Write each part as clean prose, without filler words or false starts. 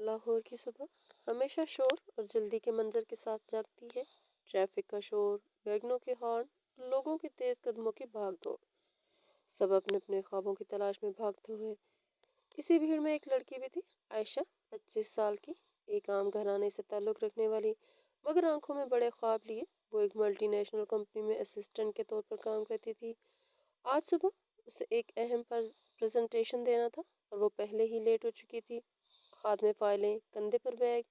लाहौर की सुबह हमेशा शोर और जल्दी के मंजर के साथ जागती है। ट्रैफिक का शोर, वैगनों के हॉर्न, लोगों की तेज कदमों की भाग दौड़। सब अपने अपने ख्वाबों की तलाश में भागते हुए। इसी भीड़ में एक लड़की भी थी, आयशा, 25 साल की, एक आम घराने से ताल्लुक़ रखने वाली, मगर आंखों में बड़े ख्वाब लिए। वो एक मल्टीनेशनल कंपनी में असिस्टेंट के तौर पर काम करती थी। आज सुबह उसे एक अहम प्रेजेंटेशन देना था और वो पहले ही लेट हो चुकी थी। हाथ में फाइलें, कंधे पर बैग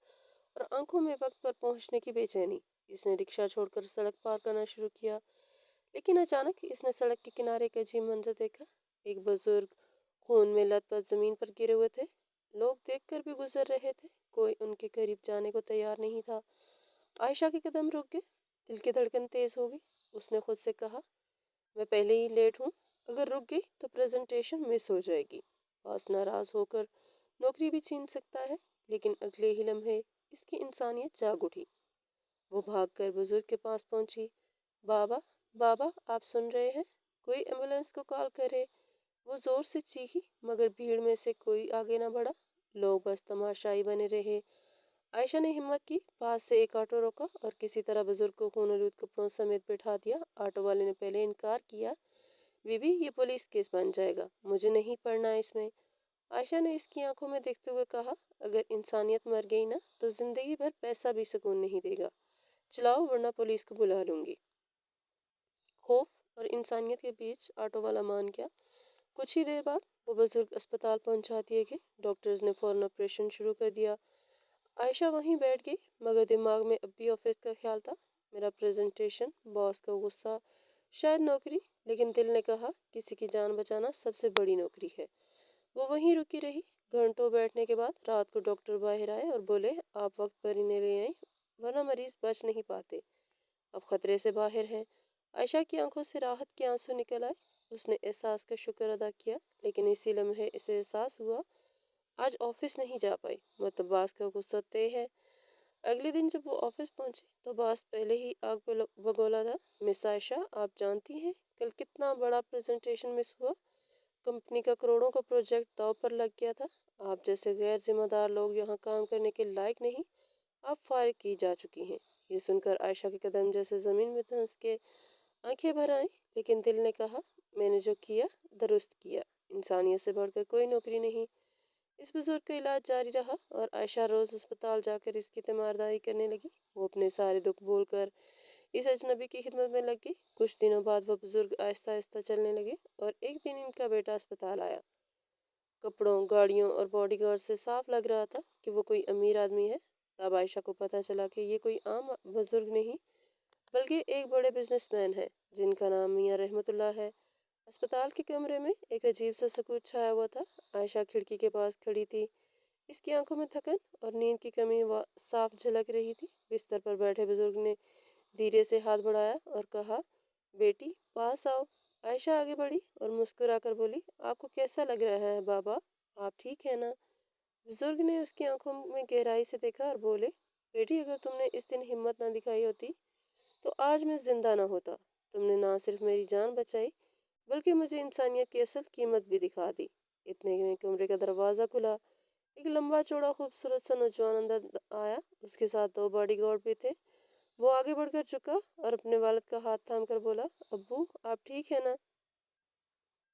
और आंखों में वक्त पर पहुंचने की बेचैनी। इसने रिक्शा छोड़कर सड़क पार करना शुरू किया, लेकिन अचानक इसने सड़क के किनारे एक अजीब मंजर देखा। एक बुजुर्ग खून में लथपथ जमीन पर गिरे हुए थे। लोग देखकर भी गुजर रहे थे, कोई उनके करीब जाने को तैयार नहीं था। आयशा के कदम रुक गए, दिल की धड़कन तेज हो गई। उसने खुद से कहा, मैं पहले ही लेट हूँ, अगर रुक गई तो प्रेजेंटेशन मिस हो जाएगी। बॉस नाराज होकर नौकरी भी छीन सकता है। लेकिन अगले ही लम्हे इसकी इंसानियत जाग उठी। वो भागकर बुजुर्ग के पास पहुंची। बाबा, बाबा, आप सुन रहे हैं? कोई एम्बुलेंस को कॉल करे। वो जोर से चीखी, मगर भीड़ में से कोई आगे ना बढ़ा। लोग बस तमाशाई बने रहे। आयशा ने हिम्मत की, पास से एक ऑटो रोका और किसी तरह बुजुर्ग को खून कपड़ों समेत बैठा दिया। ऑटो वाले ने पहले इनकार किया, बीबी ये पुलिस केस बन जाएगा, मुझे नहीं पढ़ना इसमें। आयशा ने इसकी आंखों में देखते हुए कहा, अगर इंसानियत मर गई ना तो जिंदगी भर पैसा भी सुकून नहीं देगा। चलाओ वरना पुलिस को बुला लूंगी। खौफ और इंसानियत के बीच ऑटो वाला मान गया। कुछ ही देर बाद वो बुजुर्ग अस्पताल पहुंचा दिए गए। डॉक्टर्स ने फौरन ऑपरेशन शुरू कर दिया। आयशा वहीं बैठ गई, मगर दिमाग में अब भी ऑफिस का ख्याल था। मेरा प्रेजेंटेशन, बॉस का गुस्सा, शायद नौकरी। लेकिन दिल ने कहा, किसी की जान बचाना सबसे बड़ी नौकरी है। वो वहीं रुकी रही। घंटों बैठने के बाद रात को डॉक्टर बाहर आए और बोले, आप वक्त पर इन्हें ले आए, वरना मरीज बच नहीं पाते, अब खतरे से बाहर हैं। आयशा की आंखों से राहत के आंसू निकल आए। उसने एहसास का शुक्र अदा किया, लेकिन इसी लम्हे इसे एहसास हुआ, आज ऑफिस नहीं जा पाई, मतलब बास का गुस्सा तय है। अगले दिन जब वो ऑफिस पहुंची तो बॉस पहले ही आग बगोला था। मिस आयशा, आप जानती हैं कल कितना बड़ा प्रेजेंटेशन मिस हुआ? कंपनी का करोड़ों का प्रोजेक्ट दांव पर लग गया था। आप जैसे गैर जिम्मेदार लोग यहाँ काम करने के लायक नहीं, आप फारिग की जा चुकी हैं। ये सुनकर आयशा के कदम जैसे जमीन में धंस के आंखें भर आईं, लेकिन दिल ने कहा, मैंने जो किया दुरुस्त किया, इंसानियत से बढ़कर कोई नौकरी नहीं। इस बुजुर्ग का इलाज जारी रहा और आयशा रोज अस्पताल जाकर इसकी तीमारदारी करने लगी। वो अपने सारे दुख भूलकर इस अजनबी की खिदमत में लग गई। कुछ दिनों बाद वह बुजुर्ग आहिस्ता आहिस्ता चलने लगे और एक दिन इनका बेटा अस्पताल आया। कपड़ों, गाड़ियों और बॉडीगार्ड से साफ लग रहा था कि वो कोई अमीर आदमी है। तब आयशा को पता चला कि ये कोई आम बुजुर्ग नहीं, बल्कि एक बड़े बिजनेसमैन है, जिनका नाम मियां रहमतुल्लाह है। अस्पताल के कमरे में एक अजीब सा सुकून छाया हुआ था। आयशा खिड़की के पास खड़ी थी। इसकी आंखों में थकन और नींद की कमी साफ झलक रही थी। बिस्तर पर बैठे बुजुर्ग ने धीरे से हाथ बढ़ाया और कहा, बेटी पास आओ। आयशा आगे बढ़ी और मुस्कुराकर बोली, आपको कैसा लग रहा है बाबा, आप ठीक है ना? बुजुर्ग ने उसकी आंखों में गहराई से देखा और बोले, बेटी अगर तुमने इस दिन हिम्मत ना दिखाई होती तो आज मैं जिंदा ना होता। तुमने ना सिर्फ मेरी जान बचाई, बल्कि मुझे इंसानियत की असल कीमत भी दिखा दी। इतने में कमरे का दरवाज़ा खुला। एक लंबा चौड़ा खूबसूरत सा नौजवान अंदर आया। उसके साथ दो बॉडीगार्ड भी थे। वो आगे बढ़कर झुका और अपने वालिद का हाथ थामकर बोला, अब्बू आप ठीक है ना?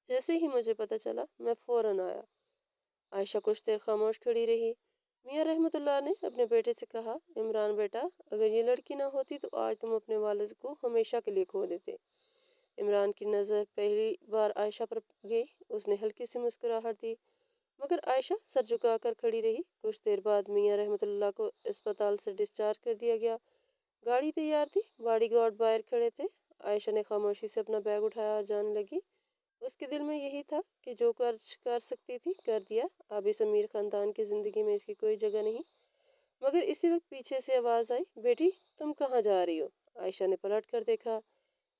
जैसे ही मुझे पता चला मैं फौरन आया। आयशा कुछ देर खामोश खड़ी रही। मियाँ रहमतुल्लाह ने अपने बेटे से कहा, इमरान बेटा, अगर ये लड़की ना होती तो आज तुम अपने वालिद को हमेशा के लिए खो देते। इमरान की नज़र पहली बार आयशा पर गई। उसने हल्की सी मुस्कुराहट दी, मगर आयशा सर झुकाकर खड़ी रही। कुछ देर बाद मियाँ रहमतुल्लाह को अस्पताल से डिस्चार्ज कर दिया गया। गाड़ी तैयार थी, बॉडीगार्ड बाहर खड़े थे। आयशा ने खामोशी से अपना बैग उठाया और जाने लगी। उसके दिल में यही था कि जो कर सकती थी कर दिया। अब इस अमीर खानदान की ज़िंदगी में इसकी कोई जगह नहीं। मगर इसी वक्त पीछे से आवाज़ आई, बेटी तुम कहाँ जा रही हो? आयशा ने पलट कर देखा।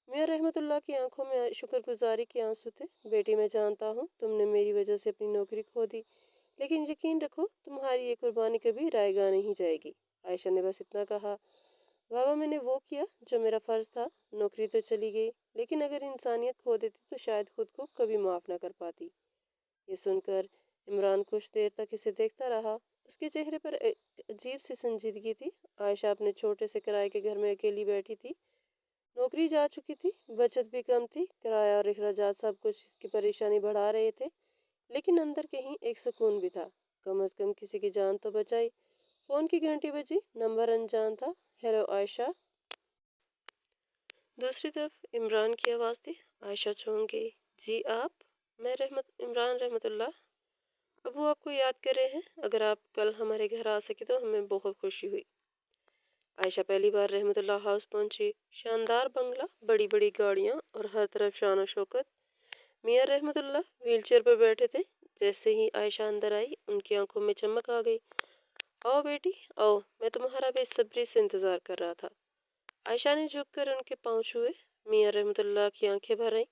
मियाँ रहमतुल्लाह की आंखों में शुक्रगुजारी के आंसू थे। बेटी मैं जानता हूँ तुमने मेरी वजह से अपनी नौकरी खो दी, लेकिन यकीन रखो तुम्हारी ये कुर्बानी कभी रायगा नहीं जाएगी। आयशा ने बस इतना कहा, बाबा मैंने वो किया जो मेरा फ़र्ज़ था। नौकरी तो चली गई, लेकिन अगर इंसानियत खो देती तो शायद खुद को कभी माफ़ ना कर पाती। ये सुनकर इमरान कुछ देर तक इसे देखता रहा। उसके चेहरे पर एक अजीब सी संजीदगी थी। आयशा अपने छोटे से किराए के घर में अकेली बैठी थी। नौकरी जा चुकी थी, बचत भी कम थी, किराया और अखराजात सब कुछ इसकी परेशानी बढ़ा रहे थे। लेकिन अंदर कहीं एक सुकून भी था। कम से कम किसी की जान तो बचाई। फोन की घंटी बजी, नंबर अनजान था। हेलो आयशा। दूसरी तरफ इमरान की आवाज़ थी। आयशा चौंक गई। जी आप? मैं इमरान रहमतुल्लाह। अबू आपको याद कर रहे हैं। अगर आप कल हमारे घर आ सके तो हमें बहुत खुशी हुई। आयशा पहली बार रहमतुल्लाह हाउस पहुंची। शानदार बंगला, बड़ी बड़ी गाड़ियां और हर तरफ शान और शौकत। मियाँ रहमतुल्लाह व्हीलचेयर पर बैठे थे। जैसे ही आयशा अंदर आई, उनकी आंखों में चमक आ गई। आओ बेटी आओ, मैं तुम्हारा बेसब्री से इंतजार कर रहा था। आयशा ने झुककर उनके पाँव छुए। मियाँ रहमतुल्लाह की आंखें भर आईं।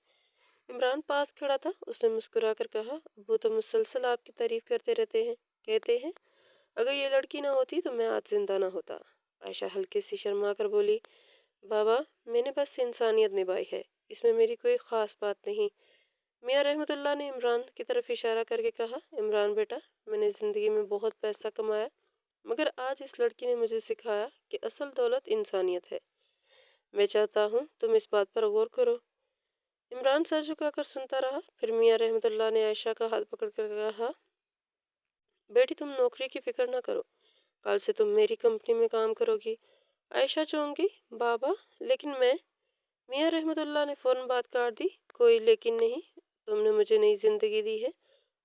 इमरान पास खड़ा था। उसने मुस्कुरा कर कहा, वो तो मुसलसल आपकी तारीफ करते रहते हैं, कहते हैं अगर ये लड़की ना होती तो मैं आज जिंदा ना होता। आयशा हल्की सी शर्मा कर बोली, बाबा मैंने बस इंसानियत निभाई है, इसमें मेरी कोई ख़ास बात नहीं। मियाँ रहमतुल्लाह ने इमरान की तरफ इशारा करके कहा, इमरान बेटा, मैंने ज़िंदगी में बहुत पैसा कमाया, मगर आज इस लड़की ने मुझे सिखाया कि असल दौलत इंसानियत है। मैं चाहता हूँ तुम इस बात पर गौर करो। इमरान सर झुकाकर सुनता रहा। फिर मियाँ रहमतुल्लाह ने आयशा का हाथ पकड़कर कहा, बेटी तुम नौकरी की फिक्र ना करो, कल से तुम मेरी कंपनी में काम करोगी। आयशा चौंकी, बाबा लेकिन मैं। मियाँ रहमतुल्लाह ने फौरन बात काट दी, कोई लेकिन नहीं। तुमने मुझे नई जिंदगी दी है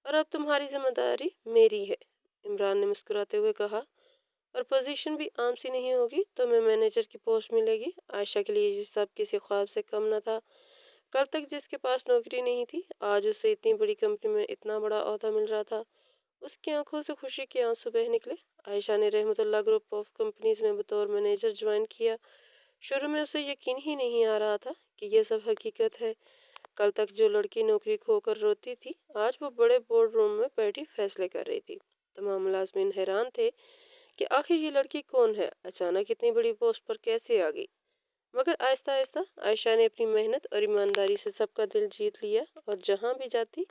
और अब तुम्हारी जिम्मेदारी मेरी है। इमरान ने मुस्कुराते हुए कहा, और पोजीशन भी आम सी नहीं होगी, तुम्हें मैनेजर की पोस्ट मिलेगी। आयशा के लिए ये सब किसी ख्वाब से कम न था। कल तक जिसके पास नौकरी नहीं थी, आज उसे इतनी बड़ी कंपनी में इतना बड़ा ओहदा मिल रहा था। उसकी आंखों से खुशी के आंसू बह निकले। आयशा ने रहमतुल्लाह ग्रुप ऑफ कंपनीज में बतौर मैनेजर ज्वाइन किया। शुरू में उसे यकीन ही नहीं आ रहा था कि ये सब हकीकत है। कल तक जो लड़की नौकरी खोकर रोती थी, आज वो बड़े बोर्ड रूम में बैठी फैसले कर रही थी। तमाम मुलाजमीन हैरान थे कि आखिर ये लड़की कौन है, अचानक इतनी बड़ी पोस्ट पर कैसे आ गई। मगर आहिस्ता आहिस्ता आयशा ने अपनी मेहनत और ईमानदारी से सबका दिल जीत लिया और जहाँ भी जाती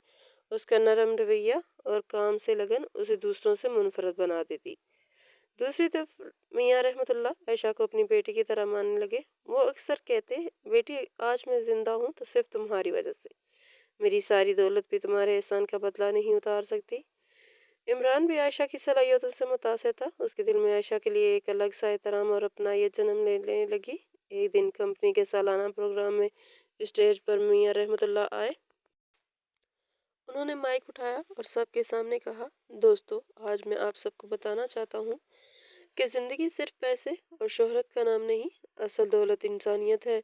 उसका नरम रवैया और काम से लगन उसे दूसरों से मुनफरद बना देती। दूसरी तरफ मियाँ रहमतुल्लाह आयशा को अपनी बेटी की तरह मानने लगे। वो अक्सर कहते, बेटी आज मैं जिंदा हूँ तो सिर्फ तुम्हारी वजह से। मेरी सारी दौलत भी तुम्हारे एहसान का बदला नहीं उतार सकती। इमरान भी आयशा की सलाहियतों से मुतासिर था। उसके दिल में आयशा के लिए एक अलग सा एहतराम और अपनायत जन्म लेने लगी। एक दिन कंपनी के सालाना प्रोग्राम में स्टेज पर मियाँ रहमतुल्लाह आए। उन्होंने माइक उठाया और सबके सामने कहा, दोस्तों आज मैं आप सबको बताना चाहता हूँ कि ज़िंदगी सिर्फ पैसे और शोहरत का नाम नहीं, असल दौलत इंसानियत है।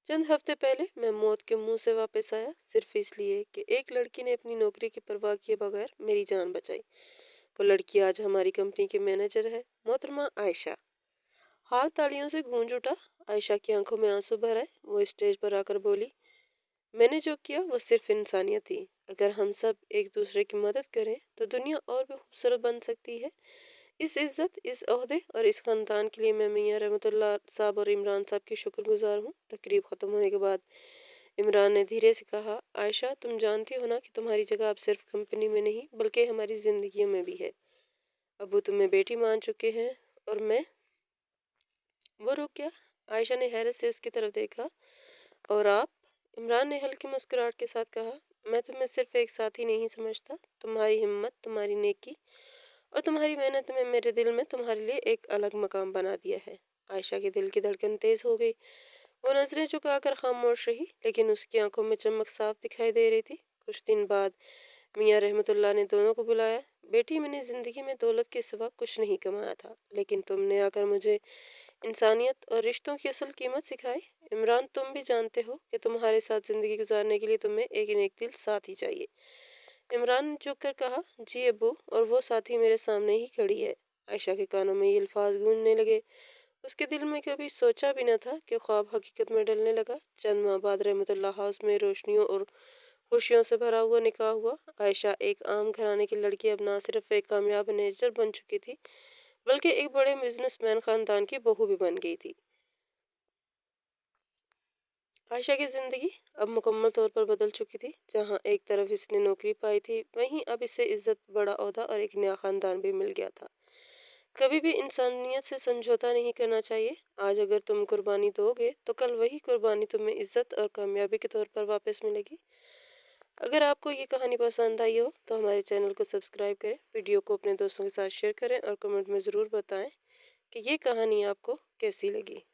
चंद हफ्ते पहले मैं मौत के मुंह से वापस आया सिर्फ इसलिए कि एक लड़की ने अपनी नौकरी की परवाह किए बगैर मेरी जान बचाई। वो लड़की आज हमारी कंपनी की मैनेजर है, मोहतरमा आयशा। हाल तालियों से गूंज उठा। आयशा की आंखों में आंसू भर आए। वो स्टेज पर आकर बोली, मैंने जो किया वो सिर्फ इंसानियत थी। अगर हम सब एक दूसरे की मदद करें तो दुनिया और भी खूबसूरत बन सकती है। इस इज्जत, इस ओहदे और इस खानदान के लिए मैं मियाँ रहमतुल्लाह साहब और इमरान साहब की शुक्रगुजार हूँ। तकरीब ख़त्म होने के बाद इमरान ने धीरे से कहा, आयशा तुम जानती हो ना कि तुम्हारी जगह अब सिर्फ कंपनी में नहीं बल्कि हमारी ज़िंदगियों में भी है। अबू तुम्हें बेटी मान चुके हैं और मैं। वो रुक गया। आयशा ने हैरत से उसकी तरफ देखा। और आप? इमरान ने हल्की मुस्कुराहट के साथ कहा, मैं तुम्हें सिर्फ एक साथी नहीं समझता। तुम्हारी हिम्मत, तुम्हारी नेकी और तुम्हारी मेहनत ने मेरे दिल में तुम्हारे लिए एक अलग मकाम बना दिया है। आयशा के दिल की धड़कन तेज हो गई। वो नजरें झुकाकर खामोश रही, लेकिन उसकी आंखों में चमक साफ दिखाई दे रही थी। कुछ दिन बाद मियाँ रहमतुल्लाह ने दोनों को बुलाया। बेटी मैंने जिंदगी में दौलत के सिवा कुछ नहीं कमाया था, लेकिन तुमने आकर मुझे इंसानियत और रिश्तों की असल कीमत सिखाई। इमरान तुम भी जानते हो कि तुम्हारे साथ जिंदगी गुजारने के लिए तुम्हें एक नेक दिल साथी चाहिए। इमरान ने झुक कर कहा, जी अब्बू, और वो साथी मेरे सामने ही खड़ी है। आयशा के कानों में ये अल्फाज गूंजने लगे। उसके दिल में कभी सोचा भी न था कि ख्वाब हकीकत में ढलने लगा। चंद माह बाद रहमतुल्लाह हाउस में रोशनियों और खुशियों से भरा हुआ निकाह हुआ। आयशा एक आम घराने की लड़की अब ना सिर्फ एक कामयाब मैनेजर बन चुकी थी, बल्कि एक बड़े बिजनेसमैन खानदान की बहू भी बन गई थी। आयशा की ज़िंदगी अब मुकम्मल तौर पर बदल चुकी थी। जहाँ एक तरफ इसने नौकरी पाई थी, वहीं अब इसे इज्जत, बड़ा ओहदा और एक नया ख़ानदान भी मिल गया था। कभी भी इंसानियत से समझौता नहीं करना चाहिए। आज अगर तुम कुर्बानी दोगे तो कल वही कुर्बानी तुम्हें इज्जत और कामयाबी के तौर पर वापस मिलेगी। अगर आपको ये कहानी पसंद आई हो तो हमारे चैनल को सब्सक्राइब करें, वीडियो को अपने दोस्तों के साथ शेयर करें और कमेंट में ज़रूर बताएं कि ये कहानी आपको कैसी लगी।